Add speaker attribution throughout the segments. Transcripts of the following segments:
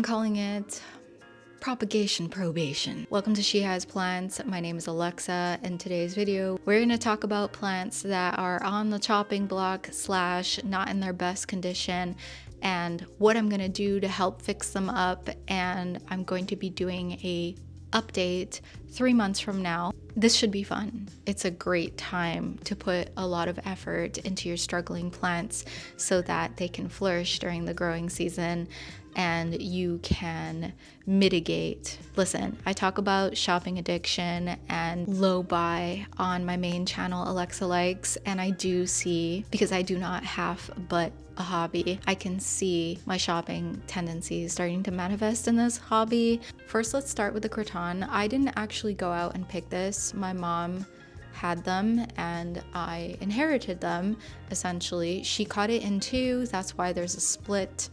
Speaker 1: calling it propagation probation. Welcome to She Has Plants. My name is Alexa. In today's video, we're going to talk about plants that are on the chopping block / not in their best condition, and what I'm going to do to help fix them up. And I'm going to be doing a update 3 months from now. This should be fun. It's a great time to put a lot of effort into your struggling plants so that they can flourish during the growing season and you can mitigate. Listen, I talk about shopping addiction and low buy on my main channel, Alexa Likes, and I do see, because I do not have but a hobby, I can see my shopping tendencies starting to manifest in this hobby. First, let's start with the Croton. I didn't actually go out and pick this. My mom had them and I inherited them, essentially. She cut it in two, that's why there's a split.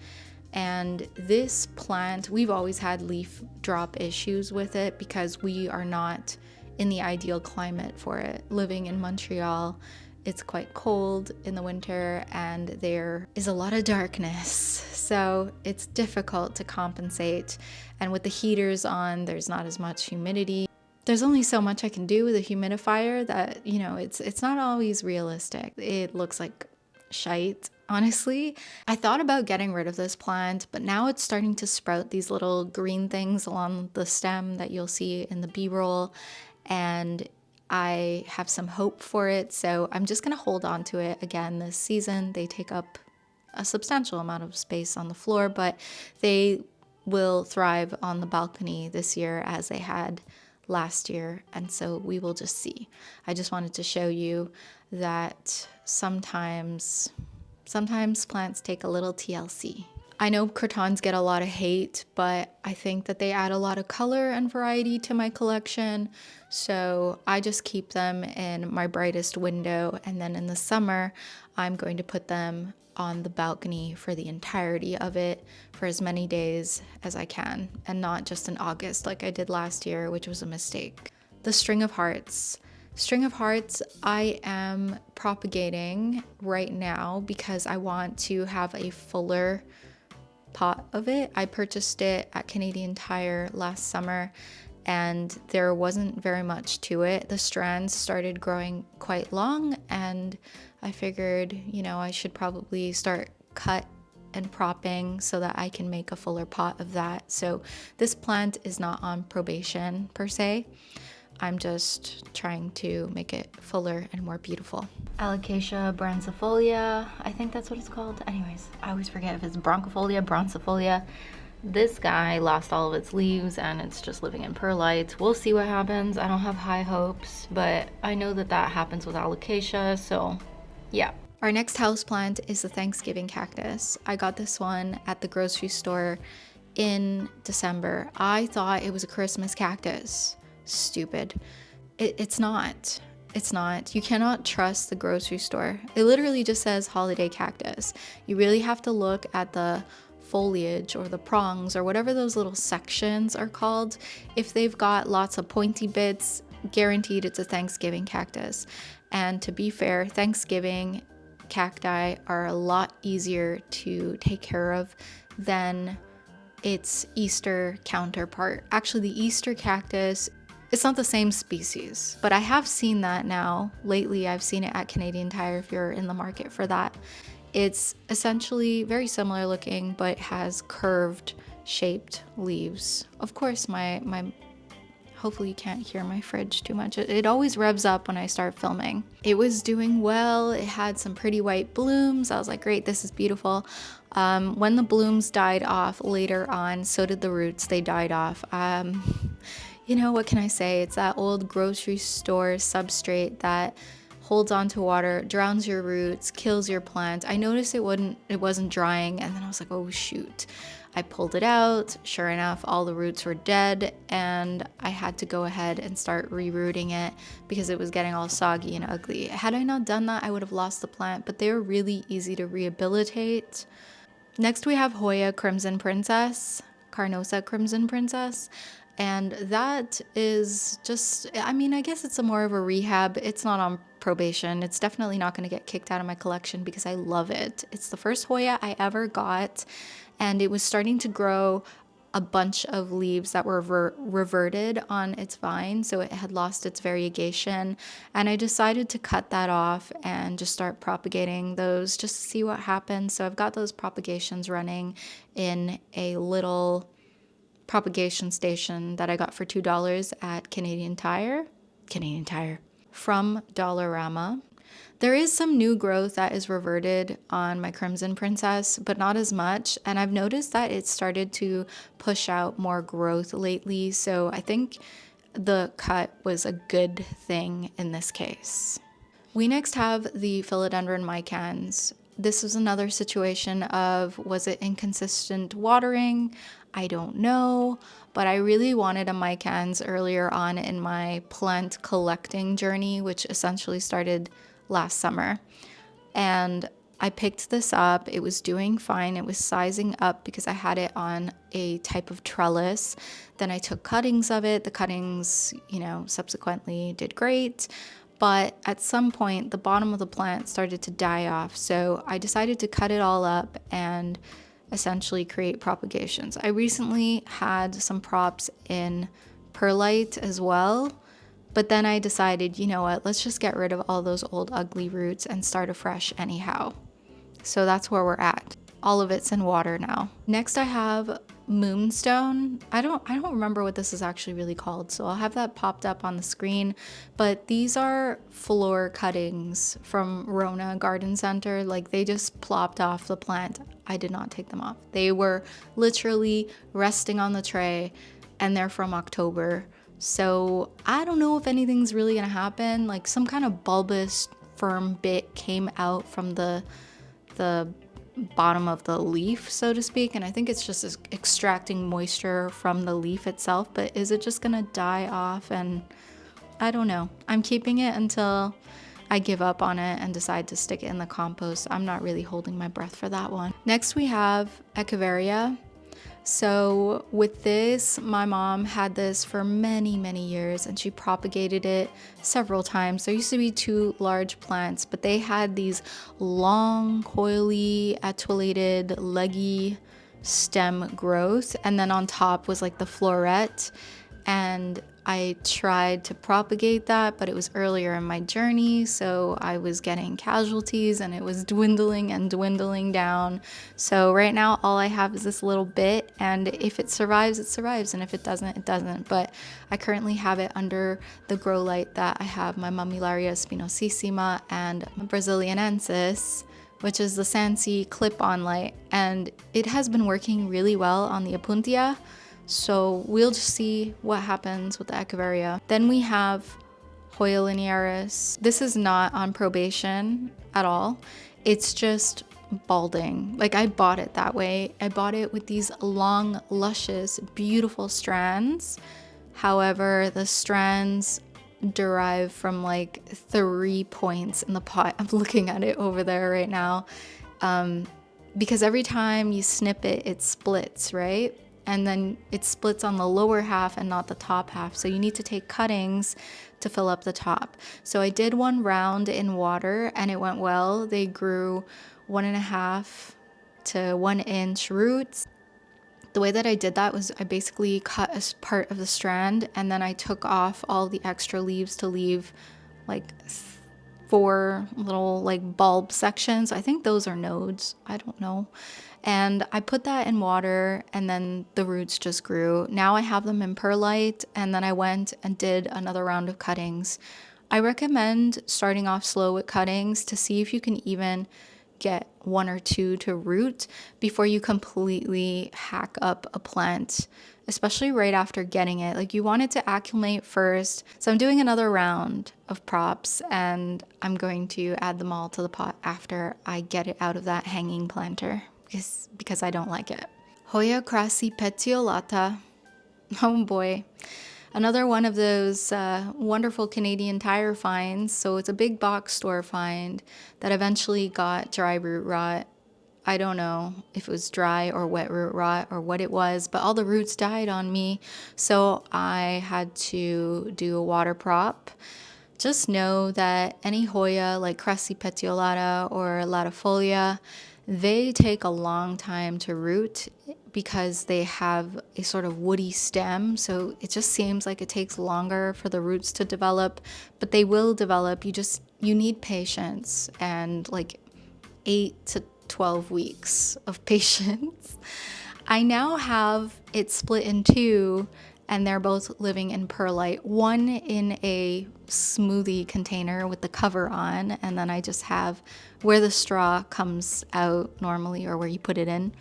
Speaker 1: And this plant, we've always had leaf drop issues with it because we are not in the ideal climate for it. Living in Montreal, it's quite cold in the winter and there is a lot of darkness. So it's difficult to compensate. And with the heaters on, there's not as much humidity. There's only so much I can do with a humidifier that, you know, it's not always realistic. It looks like shite, honestly. I thought about getting rid of this plant, but now it's starting to sprout these little green things along the stem that you'll see in the B-roll, and I have some hope for it, so I'm just gonna hold on to it again this season. They take up a substantial amount of space on the floor, but they will thrive on the balcony this year as they had last year, and so we will just see. I just wanted to show you that sometimes plants take a little TLC. I know crotons get a lot of hate, but I think that they add a lot of color and variety to my collection, so I just keep them in my brightest window, and then in the summer I'm going to put them on the balcony for the entirety of it for as many days as I can, and not just in August like I did last year, which was a mistake. The string of hearts. String of hearts I am propagating right now because I want to have a fuller pot of it. I purchased it at Canadian Tire last summer and there wasn't very much to it. The strands started growing quite long and I figured, you know, I should probably start cut and propping so that I can make a fuller pot of that. So this plant is not on probation per se. I'm just trying to make it fuller and more beautiful. Alocasia, brancifolia, I think that's what it's called. Anyways, I always forget if it's brancifolia. This guy lost all of its leaves and it's just living in perlite. We'll see what happens. I don't have high hopes, but I know that happens with alocasia, so yeah. Our next houseplant is the Thanksgiving cactus. I got this one at the grocery store in December. I thought it was a Christmas cactus. Stupid. It's not. It's not. You cannot trust the grocery store. It literally just says holiday cactus. You really have to look at the foliage or the prongs or whatever those little sections are called. If they've got lots of pointy bits, guaranteed it's a Thanksgiving cactus. And to be fair, Thanksgiving cacti are a lot easier to take care of than its Easter counterpart. Actually, the Easter cactus, it's not the same species, but I have seen that now. Lately, I've seen it at Canadian Tire if you're in the market for that. It's essentially very similar looking, but has curved shaped leaves. Of course, hopefully you can't hear my fridge too much. It always revs up when I start filming. It was doing well. It had some pretty white blooms. I was like, great, this is beautiful. When the blooms died off later on, so did the roots. They died off. You know, what can I say? It's that old grocery store substrate that holds onto water, drowns your roots, kills your plant. I noticed it wasn't drying, and then I was like, oh shoot. I pulled it out. Sure enough, all the roots were dead, and I had to go ahead and start re-rooting it because it was getting all soggy and ugly. Had I not done that, I would have lost the plant, but they were really easy to rehabilitate. Next, we have Hoya Crimson Princess, Carnosa Crimson Princess. And that is just, I mean, I guess it's more of a rehab. It's not on probation. It's definitely not going to get kicked out of my collection because I love it. It's the first Hoya I ever got, and it was starting to grow a bunch of leaves that were reverted on its vine, so it had lost its variegation, and I decided to cut that off and just start propagating those just to see what happens. So I've got those propagations running in a little propagation station that I got for $2 at Canadian Tire from Dollarama. There is some new growth that is reverted on my Crimson Princess, but not as much. And I've noticed that it started to push out more growth lately. So I think the cut was a good thing in this case. We next have the Philodendron micans. This was another situation of, was it inconsistent watering? I don't know, but I really wanted a micans earlier on in my plant collecting journey, which essentially started last summer. And I picked this up. It was doing fine. It was sizing up because I had it on a type of trellis. Then I took cuttings of it. The cuttings, subsequently did great. But at some point, the bottom of the plant started to die off. So I decided to cut it all up and essentially create propagations. I recently had some props in perlite as well. But then I decided, you know what, let's just get rid of all those old ugly roots and start afresh anyhow. So that's where we're at. All of it's in water now. Next I have moonstone. I don't remember what this is actually really called, so I'll have that popped up on the screen. But these are floor cuttings from Rona Garden Center. Like, they just plopped off the plant. I did not take them off. They were literally resting on the tray, and they're from October. So I don't know if anything's really gonna happen. Like, some kind of bulbous firm bit came out from the bottom of the leaf, so to speak, and I think it's just extracting moisture from the leaf itself. But is it just gonna die off? And I don't know. I'm keeping it until I give up on it and decide to stick it in the compost. I'm not really holding my breath for that one. Next we have Echeveria. So with this, my mom had this for many, many years, and she propagated it several times. There used to be 2 large plants, but they had these long, coily, attellated, leggy stem growth, and then on top was like the floret. And I tried to propagate that, but it was earlier in my journey, so I was getting casualties and it was dwindling and dwindling down. So right now all I have is this little bit, and if it survives, it survives, and if it doesn't, it doesn't. But I currently have it under the grow light that I have my Mammillaria spinosissima and my Brazilianensis, which is the Sansi clip-on light, and it has been working really well on the Opuntia. So we'll just see what happens with the Echeveria. Then we have Hoya linearis. This is not on probation at all. It's just balding. Like, I bought it that way. I bought it with these long, luscious, beautiful strands. However, the strands derive from like 3 points in the pot. I'm looking at it over there right now. Because every time you snip it, it splits, right? And then it splits on the lower half and not the top half. So you need to take cuttings to fill up the top. So I did 1 round in water and it went well. They grew 1.5 to 1 inch roots. The way that I did that was I basically cut a part of the strand, and then I took off all the extra leaves to leave like 4 little like bulb sections. I think those are nodes. I don't know. And I put that in water, and then the roots just grew. Now I have them in perlite, and then I went and did another round of cuttings. I recommend starting off slow with cuttings to see if you can even get 1 or 2 to root before you completely hack up a plant, especially right after getting it. Like, you want it to acclimate first. So I'm doing another round of props, and I'm going to add them all to the pot after I get it out of that hanging planter. Because I don't like it. Hoya crassipetiolata. Oh boy. Another one of those wonderful Canadian Tire finds. So it's a big box store find that eventually got dry root rot. I don't know if it was dry or wet root rot or what it was, but all the roots died on me. So I had to do a water prop. Just know that any Hoya like crassipetiolata or latifolia, They take a long time to root because they have a sort of woody stem. So it just seems like it takes longer for the roots to develop, but they will develop. You need patience and like 8 to 12 weeks of patience. I now have it split in two, and they're both living in perlite, one in a smoothie container with the cover on, and then I just have where the straw comes out normally, or where you put it in,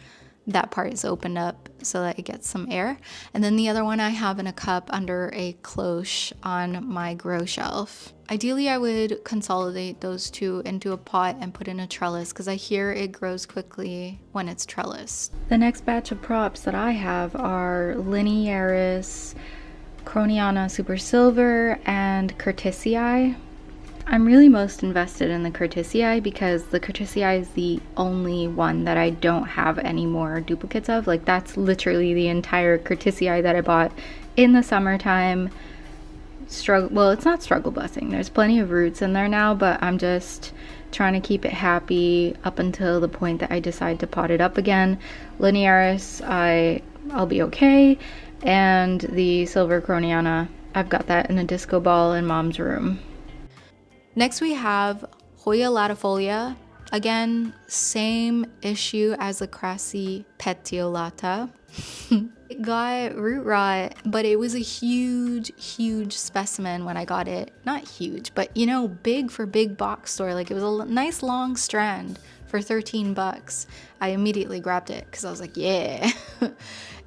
Speaker 1: that part is opened up so that it gets some air. And then the other one I have in a cup under a cloche on my grow shelf. Ideally, I would consolidate those two into a pot and put in a trellis because I hear it grows quickly when it's trellised. The next batch of props that I have are linearis, Croniana super silver, and curtisii. I'm really most invested in the curtisii because the curtisii is the only one that I don't have any more duplicates of. Like, that's literally the entire curtisii that I bought in the summertime. Well, it's not struggle busting. There's plenty of roots in there now, but I'm just trying to keep it happy up until the point that I decide to pot it up again. Linearis, I'll be okay. And the silver Croniana, I've got that in a disco ball in mom's room. Next we have Hoya latifolia. Again, same issue as the crassipetiolata. It got root rot, but it was a huge specimen when I got it. Not huge, but you know, big for big box store. Like, it was a nice long strand for 13 bucks. I immediately grabbed it because I was like, yeah.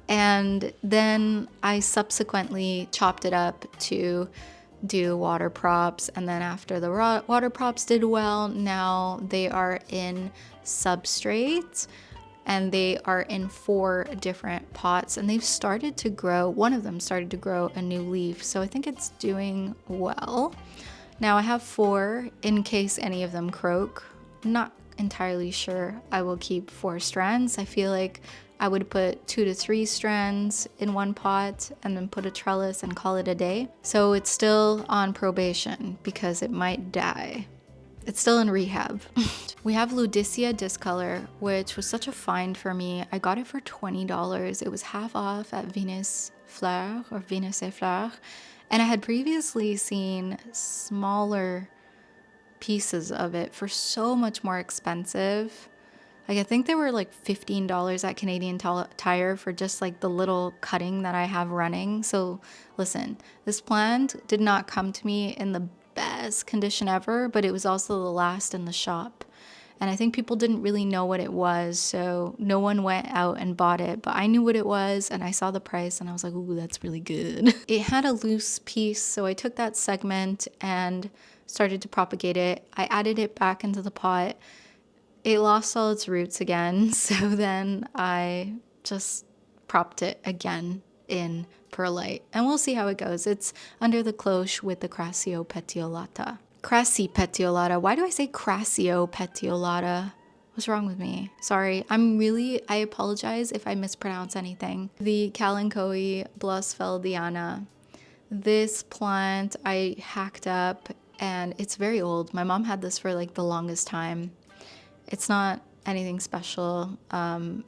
Speaker 1: And then I subsequently chopped it up to do water props, and then after the water props did well, now they are in substrate and they are in 4 different pots, and they've started to grow. One of them started to grow a new leaf, so I think it's doing well. Now I have 4 in case any of them croak. Not entirely sure I will keep 4 strands. I feel like I would put 2 to 3 strands in one pot and then put a trellis and call it a day. So it's still on probation because it might die. It's still in rehab. We have Ludisia discolor, which was such a find for me. I got it for $20. It was half off at Venus Fleur or Venus et Fleur. And I had previously seen smaller pieces of it for so much more expensive. Like, I think they were like $15 at Canadian Tire for just like the little cutting that I have running. So listen, this plant did not come to me in the best condition ever, but it was also the last in the shop. And I think people didn't really know what it was, so no one went out and bought it. But I knew what it was, and I saw the price, and I was like, ooh, that's really good. It had a loose piece, so I took that segment and started to propagate it. I added it back into the pot. It lost all its roots again, so then I just propped it again in perlite, and we'll see how it goes. It's under the cloche with the crassipetiolata. Crassipetiolata. Why do I say crassipetiolata? What's wrong with me? Sorry. I apologize if I mispronounce anything. The Kalanchoe blossfeldiana. This plant I hacked up, and it's very old. My mom had this for like the longest time. It's not anything special.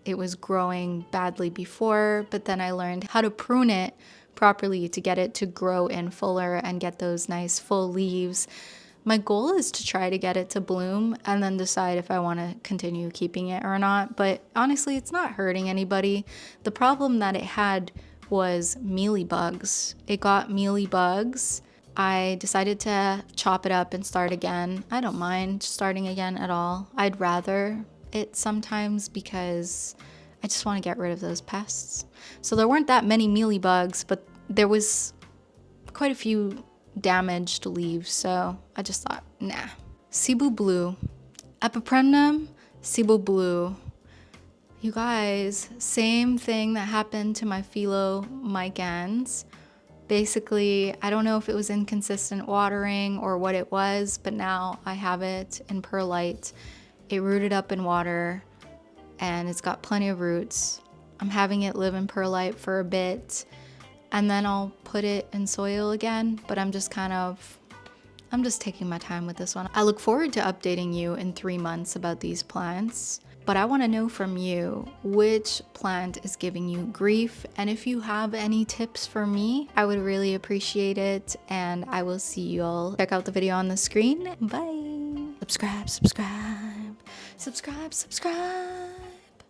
Speaker 1: It was growing badly before, but then I learned how to prune it properly to get it to grow in fuller and get those nice full leaves. My goal is to try to get it to bloom and then decide if I want to continue keeping it or not. But honestly, it's not hurting anybody. The problem that it had was mealybugs. It got mealybugs. I decided to chop it up and start again. I don't mind starting again at all. I'd rather it sometimes because I just want to get rid of those pests. So there weren't that many mealybugs, but there was quite a few damaged leaves, so I just thought, nah. Cebu blue. Epipremnum, cebu blue. You guys, same thing that happened to my micans. Basically, I don't know if it was inconsistent watering or what it was, but now I have it in perlite. It rooted up in water and it's got plenty of roots. I'm having it live in perlite for a bit and then I'll put it in soil again, but I'm just taking my time with this one. I look forward to updating you in 3 months about these plants. But I want to know from you which plant is giving you grief, and if you have any tips for me, I would really appreciate it. And I will see you all. Check out the video on the screen. Bye. Subscribe, subscribe, subscribe, subscribe.